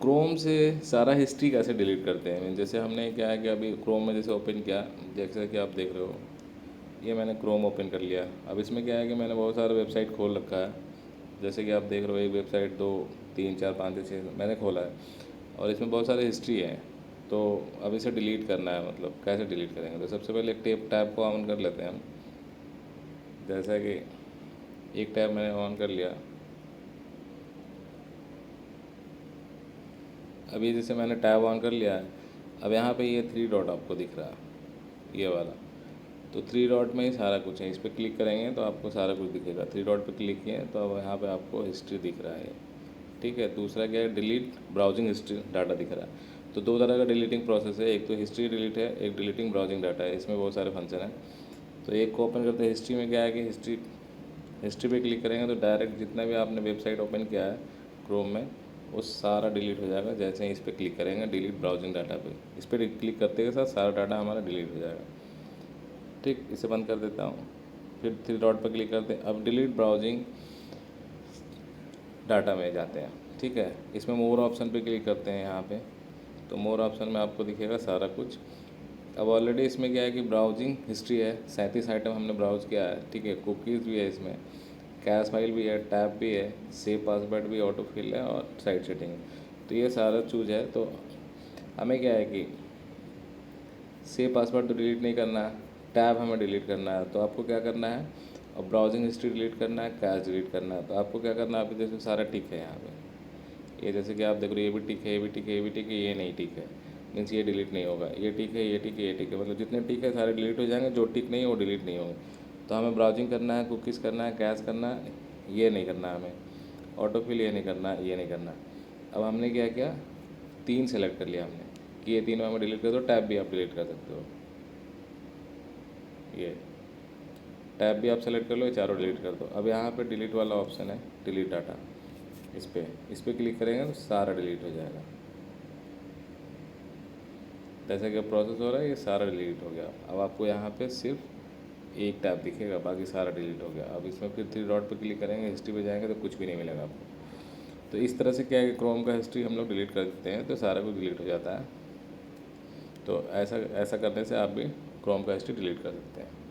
Chrome से सारा history कैसे डिलीट करते हैं। जैसे हमने क्या है कि अभी क्रोम में जैसे ओपन किया, जैसे कि आप देख रहे हो, ये मैंने क्रोम ओपन कर लिया। अब इसमें क्या है कि मैंने बहुत सारा वेबसाइट खोल रखा है। जैसे कि आप देख रहे हो, एक वेबसाइट, दो, तीन, चार, पाँच, छः मैंने खोला है और इसमें बहुत सारी हिस्ट्री है। तो अब इसे डिलीट करना है, मतलब कैसे डिलीट करेंगे। तो सबसे पहले एक टैब को ऑन कर लेते हैं हम। जैसा कि एक टैब मैंने ऑन कर लिया। अभी जैसे मैंने टैब ऑन कर लिया है, अब यहाँ पे ये थ्री डॉट आपको दिख रहा है, ये वाला। तो थ्री डॉट में ही सारा कुछ है। इस पर क्लिक करेंगे तो आपको सारा कुछ दिखेगा। थ्री डॉट पे क्लिक किए तो अब यहाँ पे आपको हिस्ट्री दिख रहा है, ठीक है। दूसरा क्या है, डिलीट ब्राउजिंग हिस्ट्री डाटा दिख रहा है। तो दो तरह का डिलीटिंग प्रोसेस है, एक तो हिस्ट्री डिलीट है, एक डिलीटिंग ब्राउजिंग डाटा है। इसमें बहुत सारे फंक्शन हैं। तो एक को ओपन करते हैं। हिस्ट्री में क्या है कि हिस्ट्री पे क्लिक करेंगे तो डायरेक्ट जितना भी आपने वेबसाइट ओपन किया है क्रोम में, वो सारा डिलीट हो जाएगा। जैसे ही इस पर क्लिक करेंगे डिलीट ब्राउजिंग डाटा पे, इस पर क्लिक करते के साथ सारा डाटा हमारा डिलीट हो जाएगा, ठीक। इसे बंद कर देता हूँ। फिर थ्री डॉट पर क्लिक करते हैं। अब डिलीट ब्राउजिंग डाटा में जाते हैं, ठीक है। इसमें मोर ऑप्शन पे क्लिक करते हैं यहाँ पे। तो मोर ऑप्शन में आपको दिखेगा सारा कुछ। अब ऑलरेडी इसमें क्या है कि ब्राउजिंग हिस्ट्री है, 37 आइटम हमने ब्राउज़ किया है, ठीक है। कुकीज़ भी है इसमें, कैश फाइल भी है, टैब भी है, सेव पासवर्ड भी, ऑटो फिल है और साइट सेटिंग। तो ये सारा चूज है। तो हमें क्या है कि सेव पासवर्ड तो डिलीट नहीं करना है, टैब हमें डिलीट करना है। तो आपको क्या करना है, और ब्राउजिंग हिस्ट्री डिलीट करना है, कैश डिलीट करना है। तो आपको क्या करना है, अभी जैसे सारा टिक है यहाँ पे, ये जैसे कि आप देख रहे हो, ये भी टिक है, ये भी टिक है, ये भी टिक है, ये नहीं टिक है, मीन्स ये डिलीट नहीं होगा। ये टिक है, ये टिक है, ये टिक है, मतलब जितने टिक है सारे डिलीट हो जाएंगे, जो टिक नहीं है वो डिलीट नहीं होंगे। तो हमें ब्राउजिंग करना है, कुकीज़ करना है, कैश करना है, ये नहीं करना है हमें, ऑटो फिल ये नहीं करना, ये नहीं करना। अब हमने क्या किया, तीन सेलेक्ट कर लिया हमने कि ये तीनों हमें डिलीट कर दो। टैब भी आप डिलीट कर सकते हो, ये टैब भी आप सेलेक्ट कर लो, ये चारों डिलीट कर दो। अब यहाँ पे डिलीट वाला ऑप्शन है, डिलीट डाटा, इस पर क्लिक करेंगे तो सारा डिलीट हो जाएगा। जैसे कि प्रोसेस हो रहा है, ये सारा डिलीट हो गया। अब आपको यहाँ पे सिर्फ एक टैब दिखेगा, बाकी सारा डिलीट हो गया। अब इसमें फिर थ्री डॉट पे क्लिक करेंगे, हिस्ट्री पे जाएंगे तो कुछ भी नहीं मिलेगा आपको। तो इस तरह से क्या है कि क्रोम का हिस्ट्री हम लोग डिलीट कर देते हैं तो सारा कुछ डिलीट हो जाता है। तो ऐसा ऐसा करने से आप भी क्रोम का हिस्ट्री डिलीट कर सकते हैं।